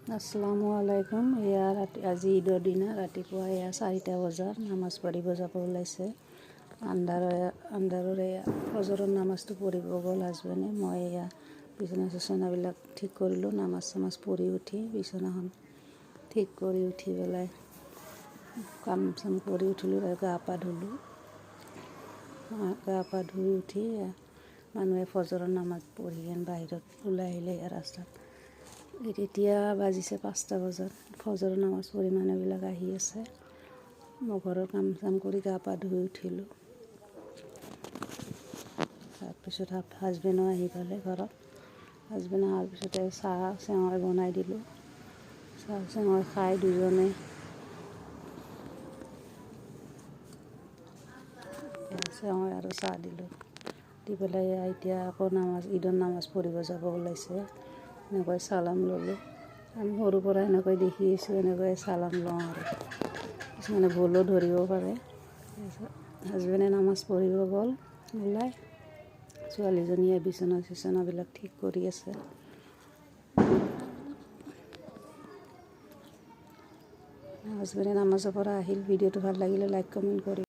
আসসালামু আলাইকুম। আজি ঈদৰ দিনা ৰাতিপুৱা 4টা বজাত নামাজ পঢ়িব যাব ওলাইছে। আন্ধাৰৰে ফজৰৰ নামাজটো পঢ়িব গ'ল হাজবেণ্ডে। মই বিচনাবিলাক ঠিক কৰিলোঁ। নামাজ পঢ়ি উঠি বিচনাখন ঠিক কৰি উঠি পেলাই কাম চাম কৰি উঠিলোঁ। গা পা ধুই উঠি মানুহে ফজৰৰ নামাজ পঢ়ি বাহিৰত ওলাই আহিলে ৰাস্তাত। এতিয়া বাজিছে 5টা বজাত। ফজৰৰ নামাজ পঢ়ি মানুহবিলাক আহি আছে। মই ঘৰৰ কাম চাম কৰি গা পা ধুই উঠিলোঁ। তাৰপিছত হাজবেণ্ডো আহি পালে ঘৰত। হাজবেণ্ড অহাৰ পিছতে চাহ চেৱাই বনাই দিলোঁ। চাহ চেৱাই খাই দুজনে চেৱাই আৰু চাহ দিলোঁ। দি পেলাই এতিয়া আকৌ ঈদৰ নামাজ পঢ়িব যাব ওলাইছে। এনেকৈ চালাম ল'লোঁ। আমি সৰুৰ পৰা এনেকৈ দেখি আহিছোঁ, এনেকৈ চালাম লওঁ আৰু কিছুমানে ভুলো ধৰিব পাৰে। হাজবেণ্ডে নামাজ পঢ়িব গ'ল ওলাই। ছোৱালীজনীয়ে বিচনাবিলাক ঠিক কৰি আছে। হাজবেণ্ডে নামাজৰ পৰা আহিল। ভিডিঅ'টো ভাল লাগিলে লাইক কমেণ্ট কৰি